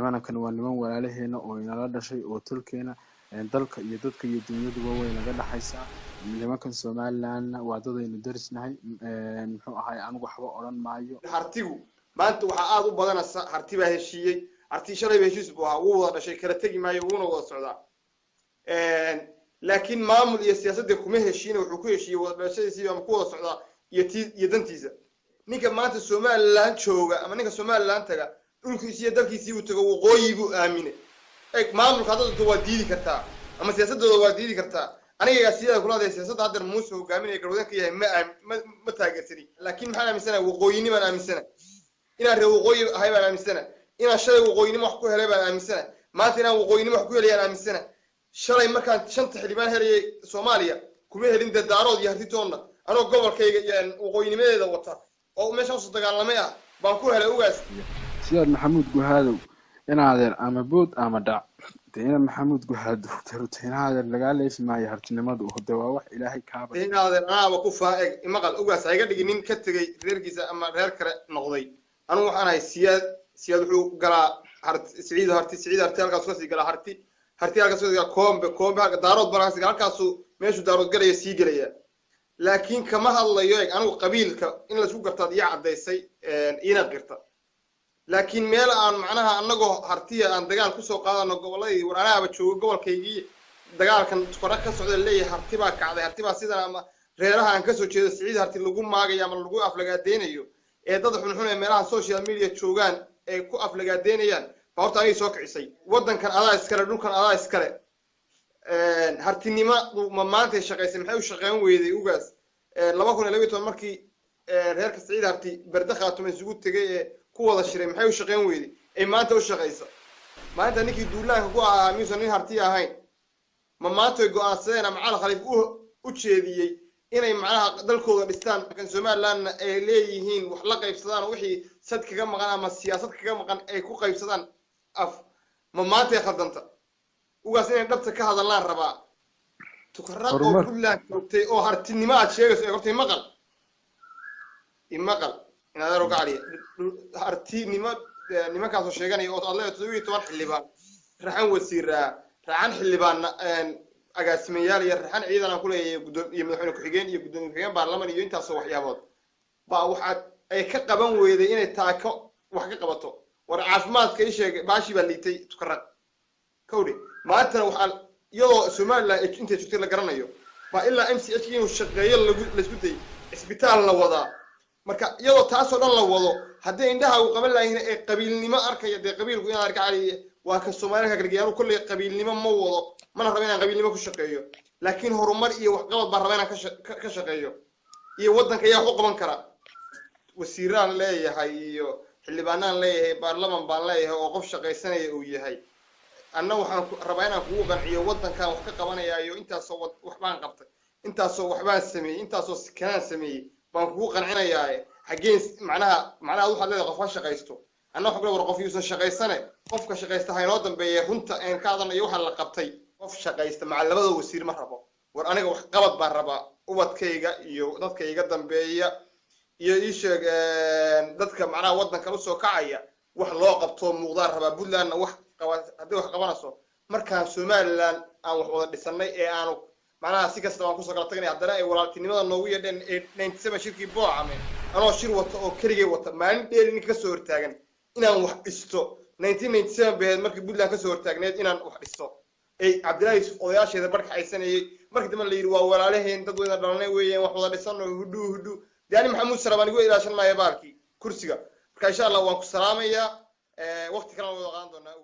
nimana kan waa niman walaalaheena oo inala dhashay oo tulkeena dalka iyo dadka iyo dunyaduba way naga dhaxaysaa nimankan Somaliland waa dadaynu darisnahay muxuu ahay anigu waxba oran maayo hartigu maanta waxa aad u badanaysa harti baa heshiiyay harti shalay heshiis buu ahaa uu wada dhashay kala tagi maayo uuna wada socdaa laakiin maamul iyo siyaasadda kuma heshiin wuxuu ku heshiiyay wada dhashadiisa ama ku wada socdaa iyo dantiisa ninka maanta Somaliland jooga ama ninka Somaliland taga dhulkiisa iyo dalkiisa uu tago waqooyi buu aaminay maamulka hadda waa diidi kartaa ama siyaasadooda waa diidi kartaa aniga siyada kula hadlay siyaasadda hadda Muuse hogaaminaya garwadeenka yahay ma taageersani laakiin maxaan aaminsanahay waqooyinimo aan aaminsanahay inaan reer waqooyi ahay baan aaminsanahay inaan shalay waqooyinimo wax ku helay baan aaminsanahay maanta inaan waqooyinimo wax ku helayaan aaminsanahay shalay markaan shanta xildhibaan helay Soomaaliya kuma helin dadaarood iyo hartitoonna anoo gobolkayga iyo waqooyinimadeeda wata oo meesha u dagaalamay ah baan ku helay ugaas siyaad maxamuud guhaadow inaadeer ama bood ama dhac deena maxamuud guhaadow taruteenaadeer laga leefi maayo hartinimadu oo waa wax ilaahay kaaba inaadeer anaaba ku faaeg imaqal ugaas ayga dhigin ka tagay reerkiisa ama reer kale noqday anu waxaan ahay siyaad wuxuu galaa siciid harti halkaas ka sii galaa harti halkaas ka sii koombe daarood balaas halkaas meeshu daarood galaya sii galaya laakiin kama hadlayo anigu qabiilka in la isku gartaad iyo cadeysay ina qirta laakiin meel aan macnaha anagoo hartiya aan dagaal ku soo qaadano goboladii waraanaaba joogo gobolkaygii dagaalkan fara ka socda leeyahay harti baa kacday harti baa sidan ama reeraha aan ka soo jeedo siciid harti lagu maagayo ama lagu aflagaadeenayo ee dad xun ee meelaha social media joogaan ee ku aflagaadeynayaan horta ay soo kicisay wadankan adaa iskale dhulkan adaa iskale hartinimo ma maanta shaqeysay maxay u shaqeyn weeday ugaas 2012 markii reerka siciid harti barda khaatuma isugu tagay ku wada shiray maxay u shaqeyn weeday ay maanta u shaqeysa maanta ninkii duulaanka ku ahaa miisan nin harti ahayn ma maanta ay go'aansadeen ama cali khaliif u jeediyay inay macnaha dalkooda dhistaan kan Somaliland ay leeyihiin wax la qaybsadaan wixii sad kaga maqan ama siyaasad kaga maqan ay ku qaybsadaan af ma maanta ay khaldanta ugaas inay dhabta ka hadallaan rabaa tukarraq oo duulaan joogtay oo hartinimo aad sheegayso ee hortay maqal inaad aro gaari hartinimo nimankaas oo sheeganay oo alle 12 xildhibaan raxan wasiira raxan xildhibaan agaasimayaal iyo raxan ciidan aan ku leeyahay gudoomiye madaxweyne ku xigeen iyo gudoomiye xigeen baarlamaan iyo intaas oo waxyaabood baa waxa ay ka qaban weeday inay taako wax ka qabato war caafimaadka ay sheegay baashi baa liitay tukarraq kowdi maanta waxa iyadoo Somaliland inta joogtay la garanayo ba ilaa MCH inuu shaqeeyo la isku day isbitaal la wada marka iyadoo taas oo dhan la wado hadii indhaha uu qaban lahayn ee qabiilnimo arkaya de qabiilku inaan arka cali waa ka Soomaaliga kala gaaro kulli qabiilnimo ma wado mana rabo inaan qabiilnimo ku shaqeeyo laakiin horumar iyo wax qabad baan rabaa inaan ka shaqeeyo iyo wadanka ayaa wax u qaban kara wasiiraan leeyahay iyo xildhibaanaan leeyahay baarlamaan baan leeyahay oo qof shaqaysanaya uu yahay anna waxaan rabaa inaan kugu qanciyo wadankan wax ka qabanayaayo intaas oo wax baan qabtay intaas oo wax baan sameeyay intaas oo kanaan sameeyay baan kugu qancinayaa xageen macnaha waxa leedahay qof shaqaysto anna waxa kale qof yuusan shaqaysanay qofka shaqaysta haynoo dambeeyay runta aan ka hadanayo waxa la qabtay qof shaqaysta macallabada wasiir ma rabo war aniga wax qabad baan rabaa ubadkayga iyo dadkayga dambeeya iyo ii sheeg dadka macnaha wadanka u soo kacaya wax loo qabto muuqdaan rabaa Puntland wax hadii wax qabanayso markaan Somaliland aan wax wada dhisanay ee aanu macnaha si kasta waan ku soo kala tagnay haddana ay walaaltinimada noogu yeedheen 97 shirkii boocame anoo shir wata oo keligay wata maalin dheer in ka soo hortaagan inaan wax dhisto 1997 beed markii Puntland ka soo hortaagneed inaan wax dhisto ay Cabdilaahi odayaasheeda barka aysanayay markii dambe la yiri waa walaalaheen dad wada dhalanay weeyeen wax wada dhisano hudu yani maxamuud sarabaan igu ilaashan maayo baarkii kursiga marka insha Allah waan ku salaamayaa waqti kale wada qaadan doonaa